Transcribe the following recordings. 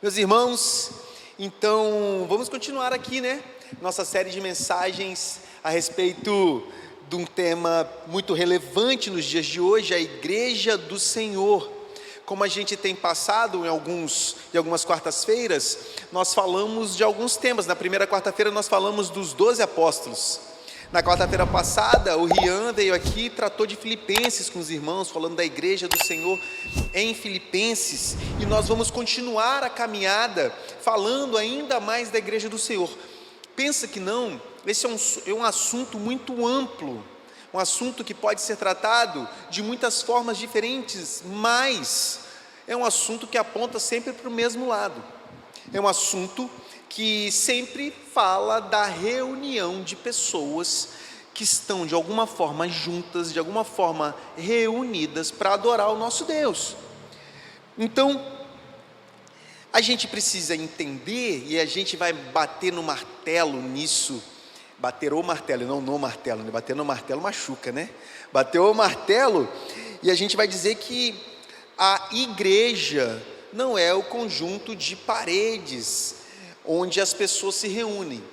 Meus irmãos, então vamos continuar aqui, nossa série de mensagens a respeito de um tema muito relevante nos dias de hoje, a Igreja do Senhor. Como a gente tem passado em algumas quartas-feiras, nós falamos de alguns temas. Na primeira quarta-feira nós falamos dos 12 apóstolos. Na quarta-feira passada, o Rian veio aqui e tratou de Filipenses com os irmãos, falando da Igreja do Senhor em Filipenses. E nós vamos continuar a caminhada, falando ainda mais da Igreja do Senhor. Pensa que não, esse é um assunto muito amplo, um assunto que pode ser tratado de muitas formas diferentes, mas é um assunto que aponta sempre para o mesmo lado. É um assunto que sempre fala da reunião de pessoas que estão de alguma forma juntas, de alguma forma reunidas para adorar o nosso Deus. Então, a gente precisa entender, e a gente vai bater no martelo nisso, bater o martelo, não no martelo, bater no martelo machuca, bater o martelo, e a gente vai dizer que a igreja não é o conjunto de paredes onde as pessoas se reúnem,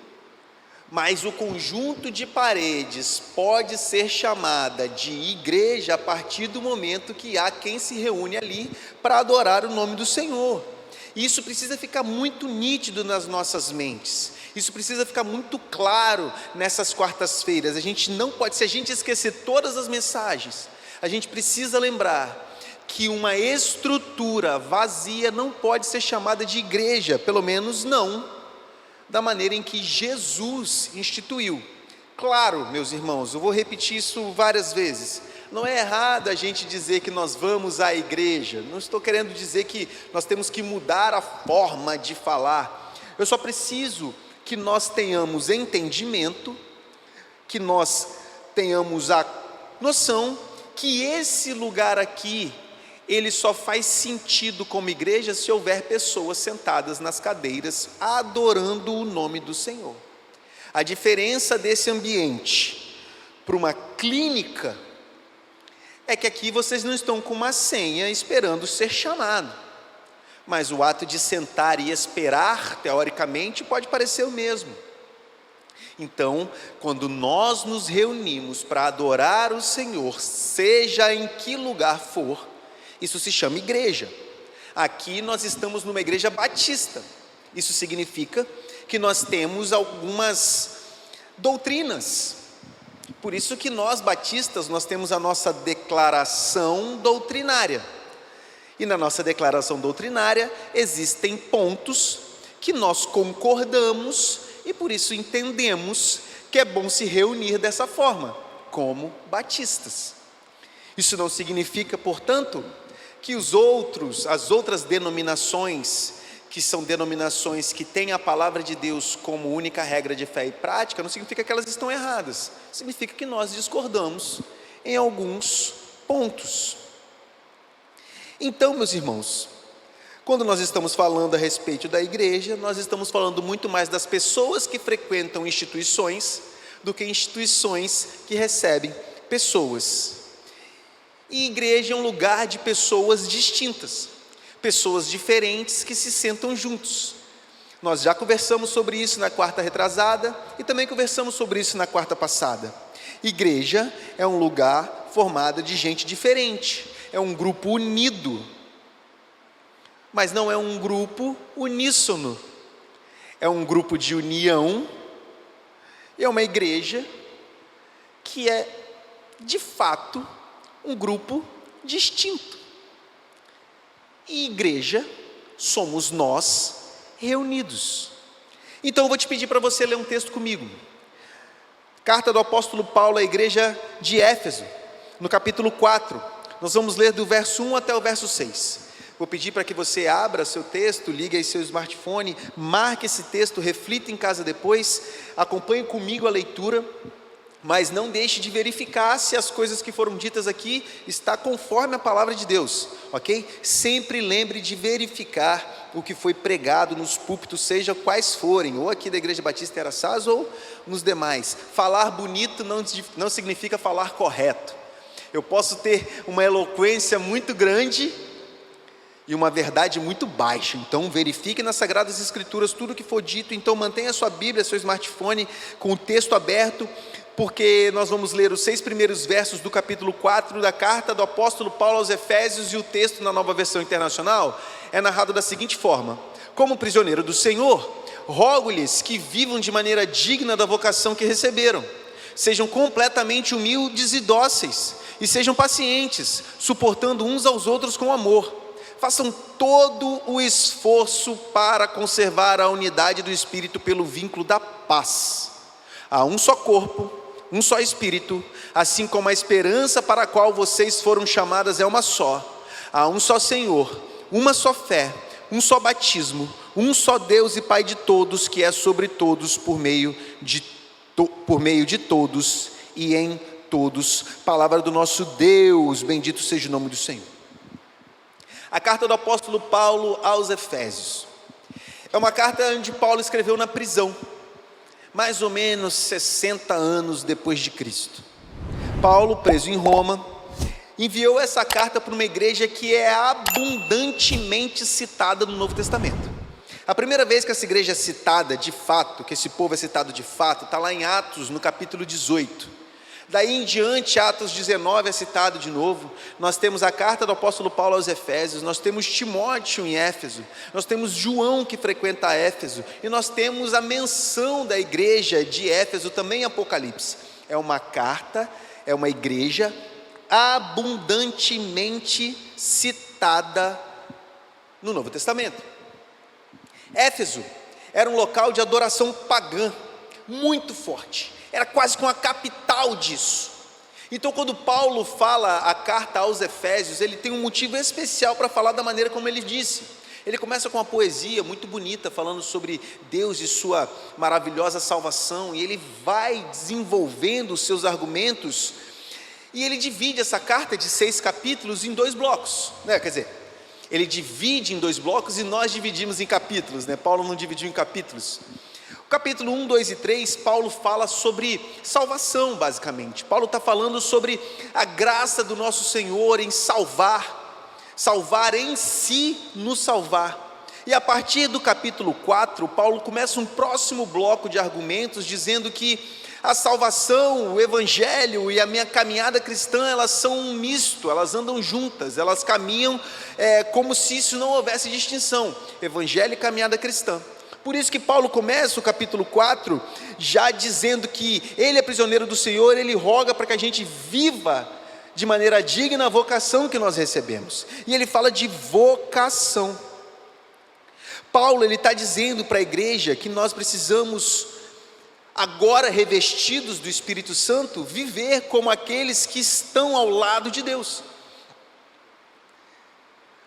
mas o conjunto de paredes pode ser chamada de igreja a partir do momento que há quem se reúne ali para adorar o nome do Senhor. E isso precisa ficar muito nítido nas nossas mentes, isso precisa ficar muito claro nessas quartas-feiras. A gente não pode, se a gente esquecer todas as mensagens, a gente precisa lembrar que uma estrutura vazia não pode ser chamada de igreja, pelo menos não da maneira em que Jesus instituiu. Claro, meus irmãos, eu vou repetir isso várias vezes, não é errado a gente dizer que nós vamos à igreja, não estou querendo dizer que nós temos que mudar a forma de falar, eu só preciso que nós tenhamos entendimento, que nós tenhamos a noção que esse lugar aqui, ele só faz sentido como igreja se houver pessoas sentadas nas cadeiras adorando o nome do Senhor. A diferença desse ambiente para uma clínica é que aqui vocês não estão com uma senha esperando ser chamado, mas o ato de sentar e esperar, teoricamente, pode parecer o mesmo. Então, quando nós nos reunimos para adorar o Senhor, seja em que lugar for, isso se chama igreja. Aqui nós estamos numa igreja batista. Isso significa que nós temos algumas doutrinas. Por isso que nós batistas, nós temos a nossa declaração doutrinária. E na nossa declaração doutrinária existem pontos que nós concordamos e por isso entendemos que é bom se reunir dessa forma, como batistas. Isso não significa, portanto, que as outras denominações, que são denominações que têm a palavra de Deus como única regra de fé e prática, não significa que elas estão erradas, significa que nós discordamos em alguns pontos. Então, meus irmãos, quando nós estamos falando a respeito da igreja, nós estamos falando muito mais das pessoas que frequentam instituições, do que instituições que recebem pessoas. E igreja é um lugar de pessoas distintas, pessoas diferentes que se sentam juntos. Nós já conversamos sobre isso na quarta retrasada e também conversamos sobre isso na quarta passada. Igreja é um lugar formado de gente diferente, é um grupo unido, mas não é um grupo uníssono, é um grupo de união, é uma igreja que é, de fato, um grupo distinto. E igreja somos nós reunidos. Então eu vou te pedir para você ler um texto comigo. Carta do apóstolo Paulo à igreja de Éfeso, no capítulo 4. Nós vamos ler do verso 1 até o verso 6. Vou pedir para que você abra seu texto, ligue aí seu smartphone, marque esse texto, reflita em casa depois, acompanhe comigo a leitura, mas não deixe de verificar se as coisas que foram ditas aqui está conforme a palavra de Deus, ok? Sempre lembre de verificar o que foi pregado nos púlpitos, seja quais forem, ou aqui da Igreja Batista Araçás ou nos demais. Falar bonito não significa falar correto. Eu posso ter uma eloquência muito grande e uma verdade muito baixa. Então verifique nas Sagradas Escrituras tudo o que for dito. Então mantenha a sua Bíblia, seu smartphone com o texto aberto, porque nós vamos ler os 6 primeiros versos do capítulo 4 da carta do apóstolo Paulo aos Efésios, e o texto na Nova Versão Internacional é narrado da seguinte forma: como prisioneiro do Senhor, rogo-lhes que vivam de maneira digna da vocação que receberam, sejam completamente humildes e dóceis, e sejam pacientes, suportando uns aos outros com amor. Façam todo o esforço para conservar a unidade do Espírito pelo vínculo da paz. Há um só corpo, um só Espírito, assim como a esperança para a qual vocês foram chamadas é uma só. Há um só Senhor, uma só fé, um só batismo, um só Deus e Pai de todos, que é sobre todos, por meio de todos e em todos. Palavra do nosso Deus, bendito seja o nome do Senhor. A carta do apóstolo Paulo aos Efésios é uma carta onde Paulo escreveu na prisão, mais ou menos 60 anos depois de Cristo. Paulo, preso em Roma, enviou essa carta para uma igreja que é abundantemente citada no Novo Testamento. A primeira vez que essa igreja é citada de fato, que esse povo é citado de fato, está lá em Atos, no capítulo 18. Daí em diante, Atos 19 é citado de novo. Nós temos a carta do apóstolo Paulo aos Efésios, nós temos Timóteo em Éfeso, nós temos João que frequenta Éfeso, e nós temos a menção da igreja de Éfeso também em Apocalipse. É uma carta, é uma igreja abundantemente citada no Novo Testamento. Éfeso era um local de adoração pagã muito forte, era quase que uma capital disso. Então quando Paulo fala a carta aos Efésios, ele tem um motivo especial para falar da maneira como ele disse. Ele começa com uma poesia muito bonita, falando sobre Deus e sua maravilhosa salvação, e ele vai desenvolvendo os seus argumentos, e ele divide essa carta de 6 capítulos em 2 blocos, né? Quer dizer, ele divide em 2 blocos e nós dividimos em capítulos, né? Paulo não dividiu em capítulos. O capítulo 1, 2 e 3, Paulo fala sobre salvação, basicamente. Paulo está falando sobre a graça do nosso Senhor em salvar em si, nos salvar. E a partir do capítulo 4, Paulo começa um próximo bloco de argumentos, dizendo que a salvação, o evangelho e a minha caminhada cristã, elas são um misto, elas andam juntas, elas caminham como se isso não houvesse distinção, evangelho e caminhada cristã. Por isso que Paulo começa o capítulo 4 já dizendo que ele é prisioneiro do Senhor, ele roga para que a gente viva de maneira digna a vocação que nós recebemos. E ele fala de vocação. Paulo está dizendo para a igreja que nós precisamos, agora revestidos do Espírito Santo, viver como aqueles que estão ao lado de Deus.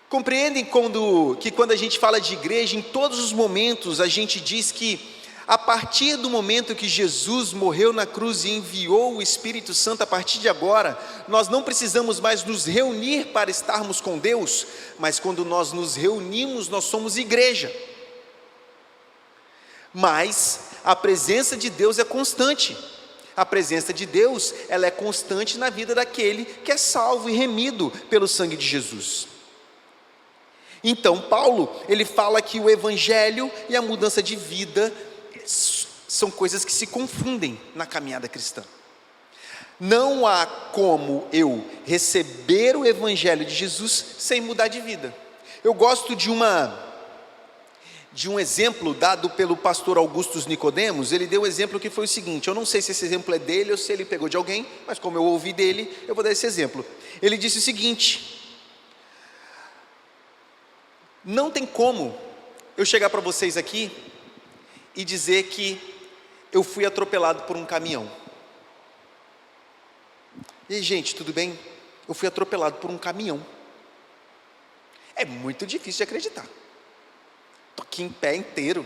Compreendem que quando a gente fala de igreja, em todos os momentos a gente diz que a partir do momento que Jesus morreu na cruz e enviou o Espírito Santo, a partir de agora, nós não precisamos mais nos reunir para estarmos com Deus, mas quando nós nos reunimos, nós somos igreja. Mas a presença de Deus é constante. A presença de Deus, ela é constante na vida daquele que é salvo e remido pelo sangue de Jesus. Então Paulo, ele fala que o evangelho e a mudança de vida são coisas que se confundem na caminhada cristã. Não há como eu receber o evangelho de Jesus sem mudar de vida. Eu gosto de um exemplo dado pelo pastor Augustus Nicodemos. Ele deu um exemplo que foi o seguinte, eu não sei se esse exemplo é dele ou se ele pegou de alguém, mas como eu ouvi dele, eu vou dar esse exemplo. Ele disse o seguinte: não tem como eu chegar para vocês aqui e dizer que eu fui atropelado por um caminhão. E aí, gente, tudo bem? Eu fui atropelado por um caminhão. É muito difícil de acreditar. Estou aqui em pé inteiro,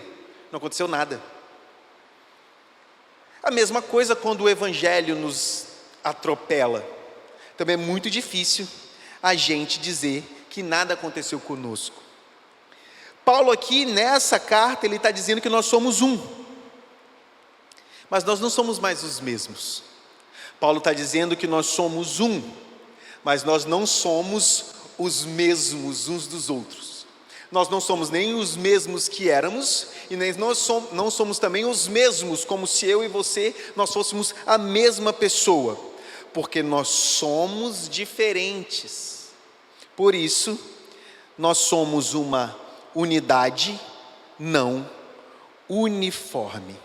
não aconteceu nada. A mesma coisa quando o evangelho nos atropela. Também é muito difícil a gente dizer que nada aconteceu conosco. Paulo aqui nessa carta, ele está dizendo que nós somos um, mas nós não somos mais os mesmos. Paulo está dizendo que nós somos um, mas nós não somos os mesmos uns dos outros. Nós não somos nem os mesmos que éramos, e nem não somos também os mesmos, como se eu e você, nós fôssemos a mesma pessoa, porque nós somos diferentes. Por isso, nós somos uma unidade não uniforme.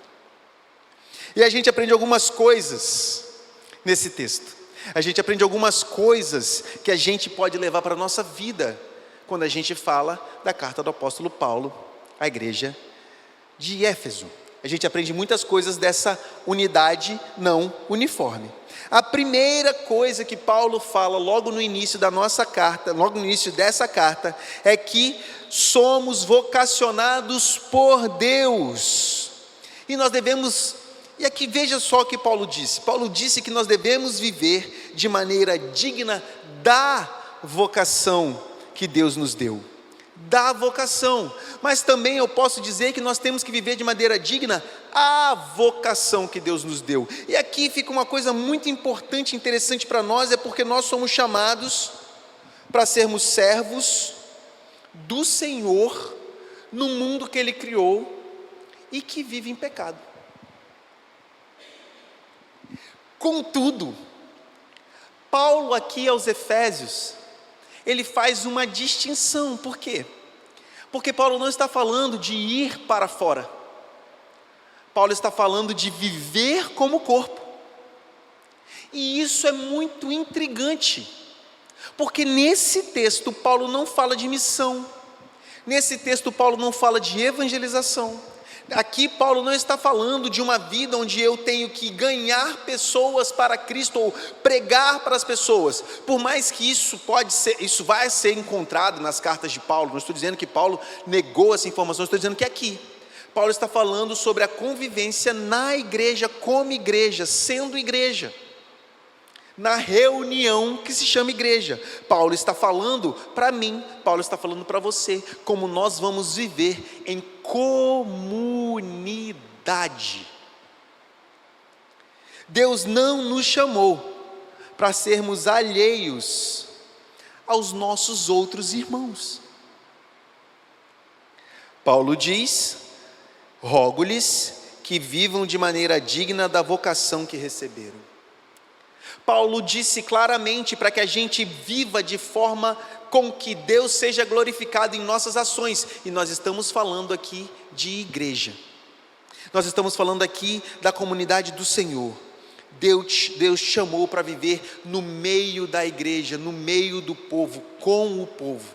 E a gente aprende algumas coisas nesse texto. A gente aprende algumas coisas que a gente pode levar para a nossa vida, quando a gente fala da carta do apóstolo Paulo à igreja de Éfeso. A gente aprende muitas coisas dessa unidade não uniforme. A primeira coisa que Paulo fala logo no início da nossa carta, logo no início dessa carta, é que somos vocacionados por Deus. E nós devemos, e aqui veja só o que Paulo disse. Paulo disse que nós devemos viver de maneira digna da vocação que Deus nos deu. Da vocação, mas também eu posso dizer que nós temos que viver de maneira digna a vocação que Deus nos deu. E aqui fica uma coisa muito importante, interessante para nós, é porque nós somos chamados para sermos servos do Senhor no mundo que Ele criou e que vive em pecado. Contudo, Paulo aqui aos Efésios, ele faz uma distinção. Por quê? Porque Paulo não está falando de ir para fora. Paulo está falando de viver como corpo. E isso é muito intrigante, porque nesse texto Paulo não fala de missão. Nesse texto Paulo não fala de evangelização. Aqui Paulo não está falando de uma vida onde eu tenho que ganhar pessoas para Cristo ou pregar para as pessoas. Por mais que isso vai ser encontrado nas cartas de Paulo. Não estou dizendo que Paulo negou essa informação, estou dizendo que aqui Paulo está falando sobre a convivência na igreja, como igreja, sendo igreja, na reunião que se chama igreja. Paulo está falando para mim, Paulo está falando para você, como nós vamos viver em comunidade. Deus não nos chamou para sermos alheios aos nossos outros irmãos. Paulo diz: rogo-lhes que vivam de maneira digna da vocação que receberam. Paulo disse claramente para que a gente viva de forma com que Deus seja glorificado em nossas ações, e nós estamos falando aqui de igreja, nós estamos falando aqui da comunidade do Senhor. Deus chamou para viver no meio da igreja, no meio do povo, com o povo.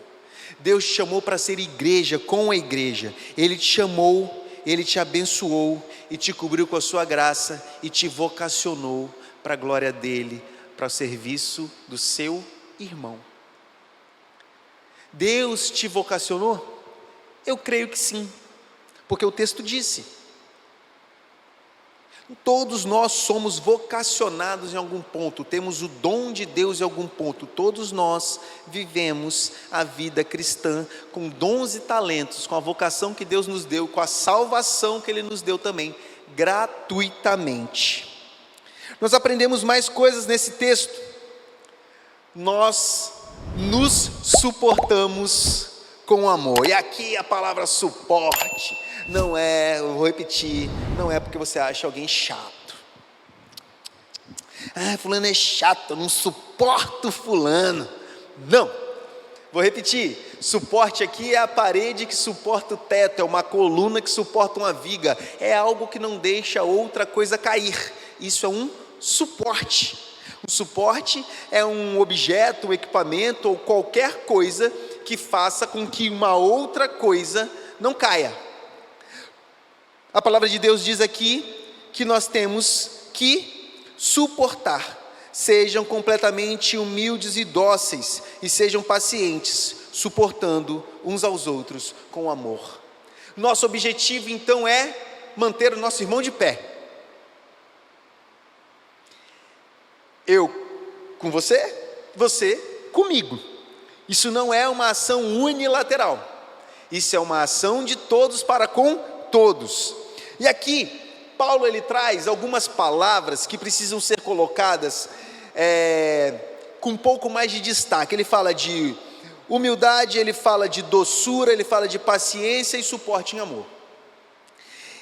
Deus te chamou para ser igreja com a igreja. Ele te chamou, Ele te abençoou e te cobriu com a sua graça e te vocacionou para a glória dEle, para o serviço do seu irmão. Deus te vocacionou? Eu creio que sim, porque o texto disse. Todos nós somos vocacionados em algum ponto, temos o dom de Deus em algum ponto. Todos nós vivemos a vida cristã com dons e talentos, com a vocação que Deus nos deu, com a salvação que Ele nos deu também, gratuitamente. Nós aprendemos mais coisas nesse texto. Nós nos suportamos com amor. E aqui a palavra suporte não é, eu vou repetir, não é porque você acha alguém chato. Fulano é chato, eu não suporto fulano. Não, vou repetir, suporte aqui é a parede que suporta o teto, é uma coluna que suporta uma viga, é algo que não deixa outra coisa cair. Isso é um suporte. O suporte é um objeto, um equipamento ou qualquer coisa que faça com que uma outra coisa não caia. A palavra de Deus diz aqui que nós temos que suportar. Sejam completamente humildes e dóceis e sejam pacientes, suportando uns aos outros com amor. Nosso objetivo então é manter o nosso irmão de pé. Eu com você, você comigo. Isso não é uma ação unilateral. Isso é uma ação de todos para com todos. E aqui, Paulo ele traz algumas palavras que precisam ser colocadas com um pouco mais de destaque. Ele fala de Humildade, ele fala de doçura, ele fala de paciência e suporte em amor.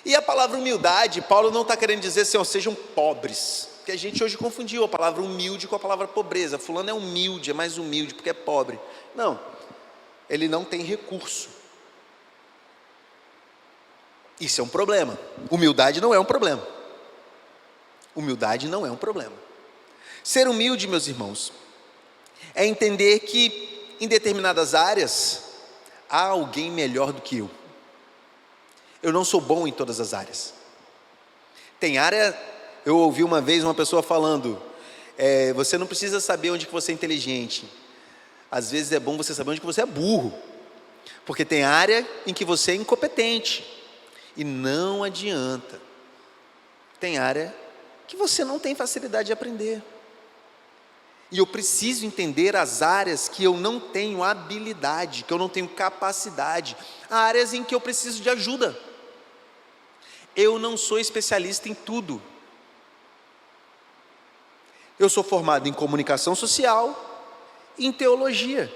E a palavra humildade, Paulo não está querendo dizer assim, sejam pobres, porque a gente hoje confundiu a palavra humilde com a palavra pobreza. Fulano é humilde, é mais humilde porque é pobre. Não, ele não tem recurso. Isso é um problema. Humildade não é um problema. Humildade não é um problema. Ser humilde, meus irmãos, é entender que em determinadas áreas há alguém melhor do que eu. Eu não sou bom em todas as áreas. Tem área, eu ouvi uma vez uma pessoa falando, você não precisa saber onde que você é inteligente. Às vezes é bom você saber onde que você é burro. Porque tem área em que você é incompetente. E não adianta. Tem área que você não tem facilidade de aprender. E eu preciso entender as áreas que eu não tenho habilidade, que eu não tenho capacidade. Há áreas em que eu preciso de ajuda. Eu não sou especialista em tudo. Eu sou formado em comunicação social e em teologia.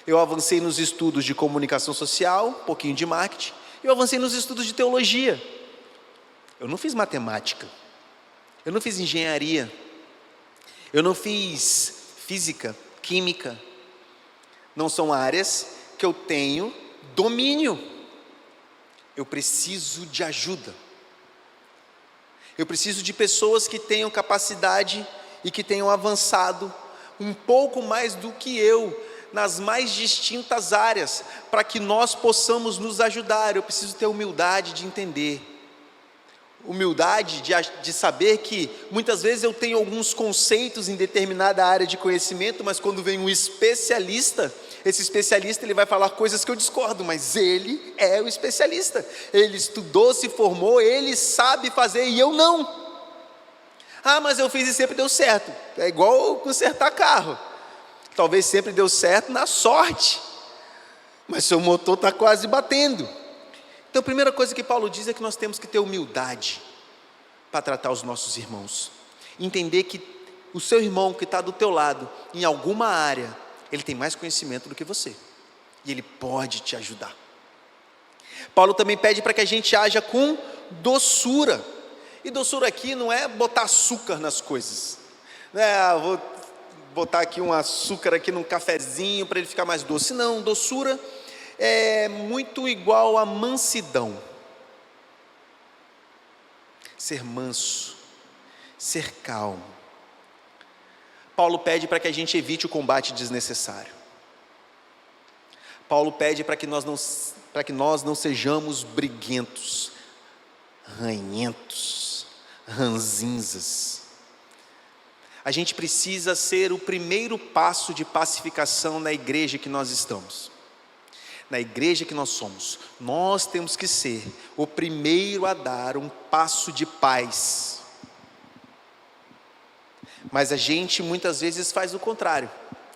Eu avancei nos estudos de comunicação social, um pouquinho de marketing. Eu avancei nos estudos de teologia. Eu não fiz matemática. Eu não fiz engenharia. Eu não fiz física, química. Não são áreas que eu tenho domínio. Eu preciso de ajuda. Eu preciso de pessoas que tenham capacidade e que tenham avançado um pouco mais do que eu nas mais distintas áreas, para que nós possamos nos ajudar. Eu preciso ter humildade de entender. Humildade de saber que muitas vezes eu tenho alguns conceitos em determinada área de conhecimento, mas quando vem um especialista, esse especialista ele vai falar coisas que eu discordo, mas ele é o especialista. Ele estudou, se formou, ele sabe fazer e eu não. Mas eu fiz e sempre deu certo. É igual consertar carro. Talvez sempre deu certo na sorte, mas seu motor está quase batendo. Então a primeira coisa que Paulo diz é que nós temos que ter humildade para tratar os nossos irmãos. Entender que o seu irmão que está do teu lado, em alguma área, ele tem mais conhecimento do que você. E ele pode te ajudar. Paulo também pede para que a gente haja com doçura. E doçura aqui não é botar açúcar nas coisas. Vou botar aqui um açúcar aqui num cafezinho para ele ficar mais doce. Não, doçura é muito igual a mansidão. Ser manso, ser calmo. Paulo pede para que a gente evite o combate desnecessário. Paulo pede para que nós não sejamos briguentos, ranhentos, ranzinzas. A gente precisa ser o primeiro passo de pacificação na igreja que nós estamos. Na igreja que nós somos, nós temos que ser o primeiro a dar um passo de paz. Mas a gente muitas vezes faz o contrário.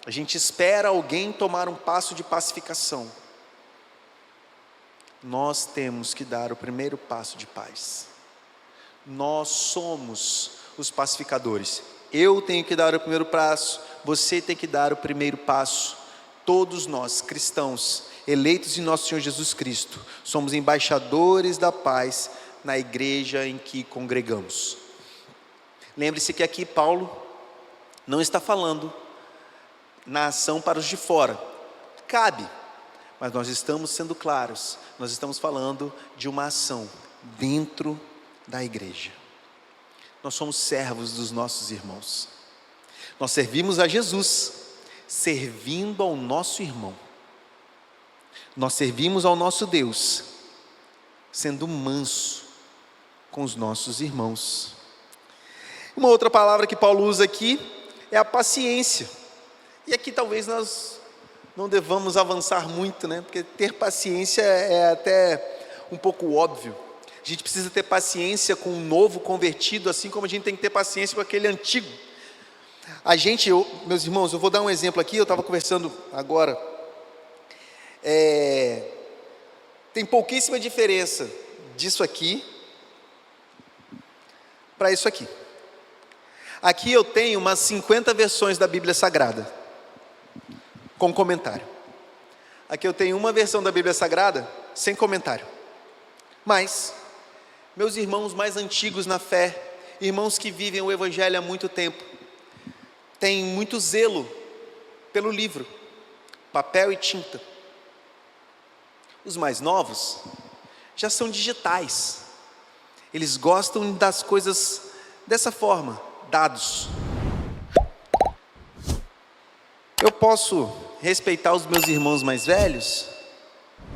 A gente espera alguém tomar um passo de pacificação. Nós temos que dar o primeiro passo de paz. Nós somos os pacificadores. Eu tenho que dar o primeiro passo, você tem que dar o primeiro passo. Todos nós, cristãos, eleitos em nosso Senhor Jesus Cristo, somos embaixadores da paz na igreja em que congregamos. Lembre-se que aqui Paulo não está falando na ação para os de fora. Cabe, mas nós estamos sendo claros, nós estamos falando de uma ação dentro da igreja. Nós somos servos dos nossos irmãos. Nós servimos a Jesus, servindo ao nosso irmão. Nós servimos ao nosso Deus, sendo manso com os nossos irmãos. Uma outra palavra que Paulo usa aqui é a paciência. E aqui talvez nós não devamos avançar muito, né? Porque ter paciência é até um pouco óbvio. A gente precisa ter paciência com um novo convertido, assim como a gente tem que ter paciência com aquele antigo. Meus irmãos, eu vou dar um exemplo aqui, eu estava conversando agora. Tem pouquíssima diferença disso aqui para isso aqui. Aqui eu tenho umas 50 versões da Bíblia Sagrada, com comentário. Aqui eu tenho uma versão da Bíblia Sagrada, sem comentário. Mas, meus irmãos mais antigos na fé, irmãos que vivem o Evangelho há muito tempo, têm muito zelo pelo livro, papel e tinta. Os mais novos já são digitais. Eles gostam das coisas dessa forma, dados. Eu posso respeitar os meus irmãos mais velhos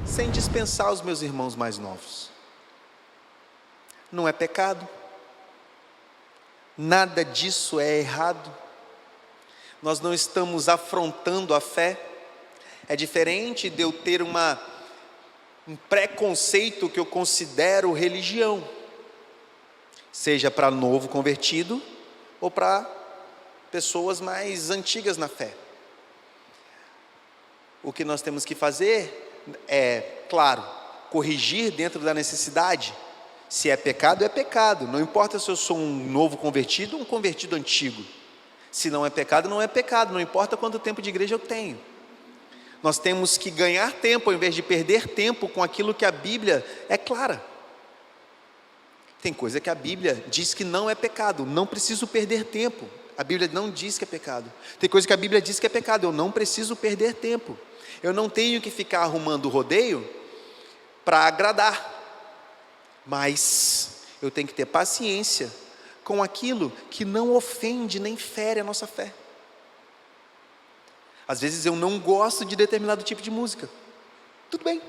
sem dispensar os meus irmãos mais novos. Não é pecado. Nada disso é errado. Nós não estamos afrontando a fé. É diferente de eu ter um preconceito que eu considero religião, seja para novo convertido ou para pessoas mais antigas na fé. O que nós temos que fazer é, claro, corrigir dentro da necessidade. Se é pecado, não importa se eu sou um novo convertido ou um convertido antigo. Se não é pecado, não é pecado, não importa quanto tempo de igreja eu tenho. Nós temos que ganhar tempo ao invés de perder tempo com aquilo que a Bíblia é clara. Tem coisa que a Bíblia diz que não é pecado, não preciso perder tempo. A Bíblia não diz que é pecado. Tem coisa que a Bíblia diz que é pecado, eu não preciso perder tempo. Eu não tenho que ficar arrumando rodeio para agradar. Mas eu tenho que ter paciência com aquilo que não ofende nem fere a nossa fé. Às vezes eu não gosto de determinado tipo de música. Tudo bem.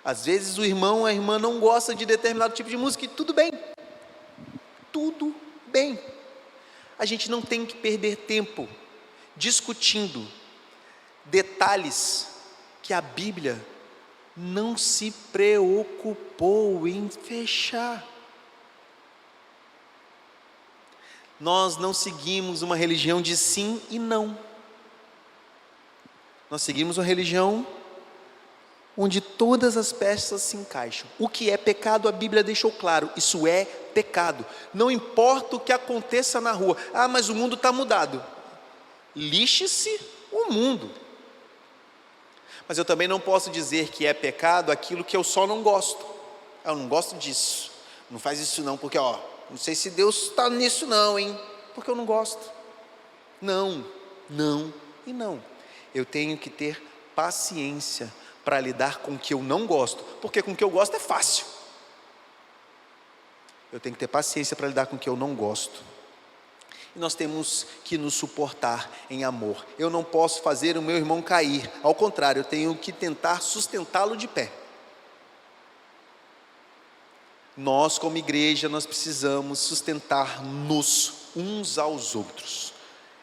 Às vezes o irmão, a irmã não gosta de determinado tipo de música e tudo bem. Tudo bem. A gente não tem que perder tempo discutindo detalhes que a Bíblia não se preocupou em fechar. Nós não seguimos uma religião de sim e não. Nós seguimos uma religião onde todas as peças se encaixam. O que é pecado, a Bíblia deixou claro, isso é pecado. Não importa o que aconteça na rua. Ah, mas o mundo está mudado. Lixe-se o mundo. Mas eu também não posso dizer que é pecado aquilo que eu só não gosto. Eu não gosto disso. Não faz isso não, porque não sei se Deus está nisso não, hein? Porque eu não gosto. Não, não e não. Eu tenho que ter paciência para lidar com o que eu não gosto, porque com o que eu gosto é fácil. Eu tenho que ter paciência para lidar com o que eu não gosto. E nós temos que nos suportar em amor. Eu não posso fazer o meu irmão cair, ao contrário, eu tenho que tentar sustentá-lo de pé. Nós, como igreja, nós precisamos sustentar-nos uns aos outros,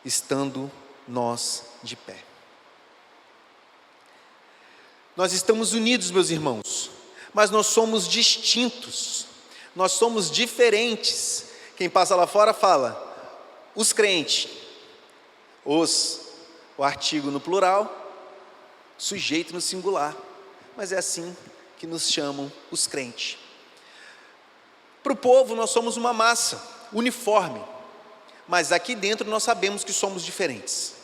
estando nós de pé. Nós estamos unidos, meus irmãos, mas nós somos distintos, nós somos diferentes. Quem passa lá fora fala, os crentes, o artigo no plural, sujeito no singular, mas é assim que nos chamam os crentes. Para o povo nós somos uma massa, uniforme, mas aqui dentro nós sabemos que somos diferentes.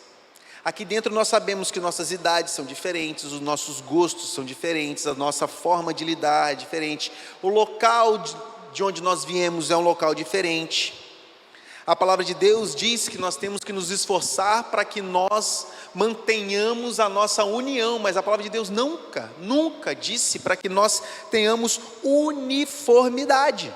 Aqui dentro nós sabemos que nossas idades são diferentes, os nossos gostos são diferentes, a nossa forma de lidar é diferente, o local de onde nós viemos é um local diferente. A palavra de Deus diz que nós temos que nos esforçar para que nós mantenhamos a nossa união, mas a palavra de Deus nunca disse para que nós tenhamos uniformidade.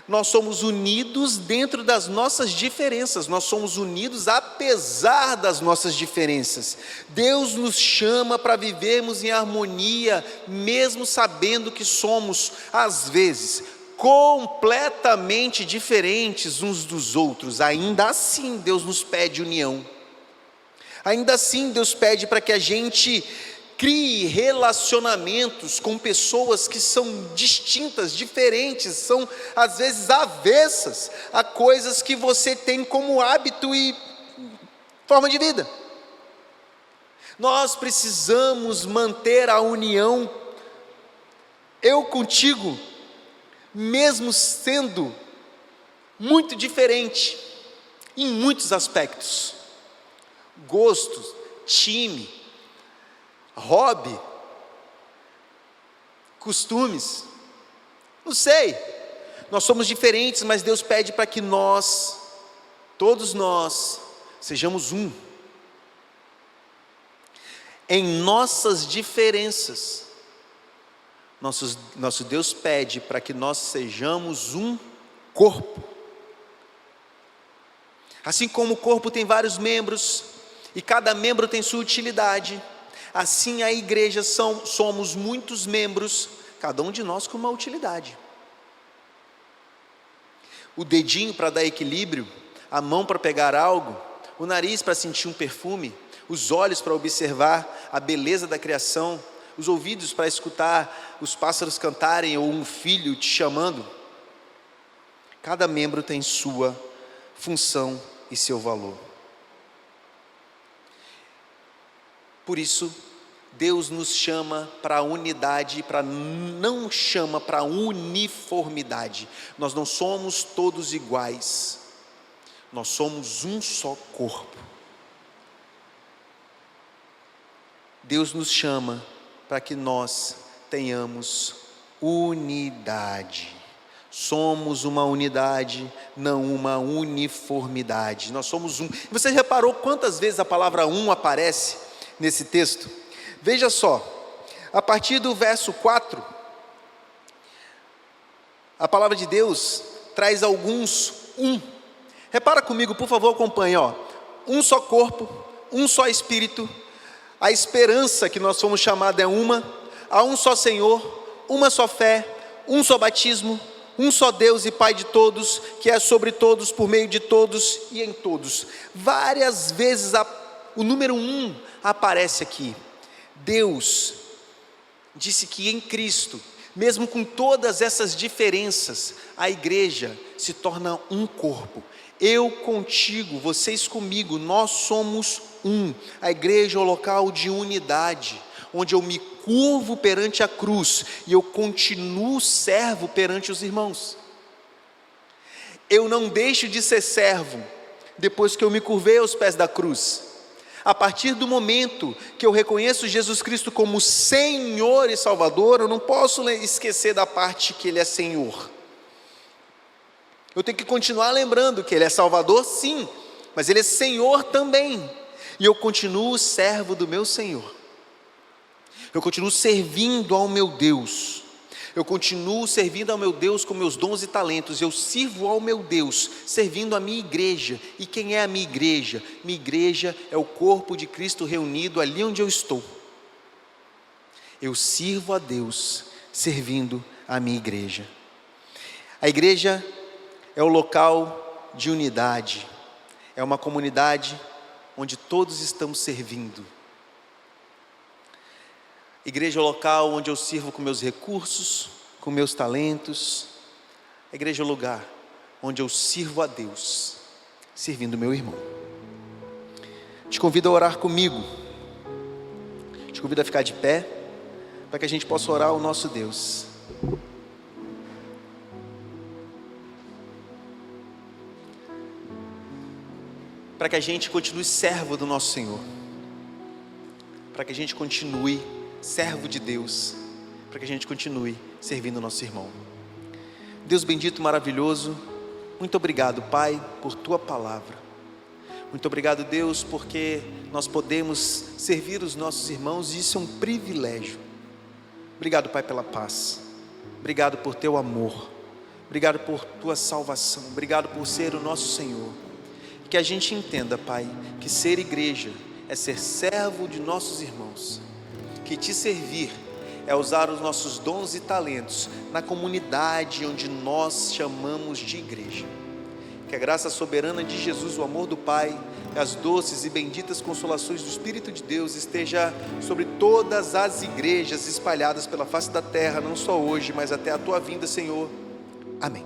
Nós somos unidos dentro das nossas diferenças, nós somos unidos apesar das nossas diferenças. Deus nos chama para vivermos em harmonia, mesmo sabendo que somos, às vezes, completamente diferentes uns dos outros. Ainda assim Deus nos pede união. Ainda assim Deus pede para que a gente crie relacionamentos com pessoas que são distintas, diferentes, são às vezes avessas a coisas que você tem como hábito e forma de vida. Nós precisamos manter a união, eu contigo, mesmo sendo muito diferente em muitos aspectos, gostos, time, hobby, costumes, não sei. Nós somos diferentes, mas Deus pede para que nós, todos nós, sejamos um. Em nossas diferenças, nosso Deus pede para que nós sejamos um corpo. Assim como o corpo tem vários membros, e cada membro tem sua utilidade, assim a igreja somos muitos membros, cada um de nós com uma utilidade. O dedinho para dar equilíbrio, a mão para pegar algo, o nariz para sentir um perfume, os olhos para observar a beleza da criação, os ouvidos para escutar os pássaros cantarem ou um filho te chamando. Cada membro tem sua função e seu valor. Por isso, Deus nos chama para a unidade, não chama para a uniformidade. Nós não somos todos iguais, nós somos um só corpo. Deus nos chama para que nós tenhamos unidade. Somos uma unidade, não uma uniformidade. Nós somos um. Você reparou quantas vezes a palavra um aparece nesse texto? Veja só, a partir do verso 4, a palavra de Deus traz alguns um. Repara comigo, por favor, acompanhe, ó. Um só corpo, um só Espírito, a esperança que nós fomos chamados é uma, há um só Senhor, uma só fé, um só batismo, um só Deus e Pai de todos, que é sobre todos, por meio de todos e em todos. Várias vezes o número 1 aparece aqui. Deus disse que em Cristo, mesmo com todas essas diferenças, a igreja se torna um corpo. Eu contigo, vocês comigo, nós somos um. A igreja é o local de unidade, onde eu me curvo perante a cruz e eu continuo servo perante os irmãos. Eu não deixo de ser servo depois que eu me curvei aos pés da cruz. A partir do momento que eu reconheço Jesus Cristo como Senhor e Salvador, eu não posso esquecer da parte que Ele é Senhor. Eu tenho que continuar lembrando que Ele é Salvador, sim, mas Ele é Senhor também. E eu continuo servo do meu Senhor. Eu continuo servindo ao meu Deus. Eu continuo servindo ao meu Deus com meus dons e talentos. Eu sirvo ao meu Deus, servindo a minha igreja. E quem é a minha igreja? Minha igreja é o corpo de Cristo reunido ali onde eu estou. Eu sirvo a Deus, servindo a minha igreja. A igreja é o local de unidade. É uma comunidade onde todos estamos servindo. Igreja é o local onde eu sirvo com meus recursos, com meus talentos. A igreja é o lugar onde eu sirvo a Deus, servindo meu irmão. Te convido a orar comigo. Te convido a ficar de pé, para que a gente possa orar ao nosso Deus. Para que a gente continue servo do nosso Senhor. Para que a gente continue servo de Deus, para que a gente continue servindo o nosso irmão. Deus bendito, maravilhoso, muito obrigado, Pai, por Tua palavra. Muito obrigado, Deus, porque nós podemos servir os nossos irmãos e isso é um privilégio. Obrigado, Pai, pela paz. Obrigado por Teu amor. Obrigado por Tua salvação. Obrigado por ser o nosso Senhor. Que a gente entenda, Pai, que ser igreja é ser servo de nossos irmãos. Que te servir é usar os nossos dons e talentos na comunidade onde nós chamamos de igreja. Que a graça soberana de Jesus, o amor do Pai, as doces e benditas consolações do Espírito de Deus esteja sobre todas as igrejas espalhadas pela face da terra, não só hoje, mas até a Tua vinda, Senhor. Amém.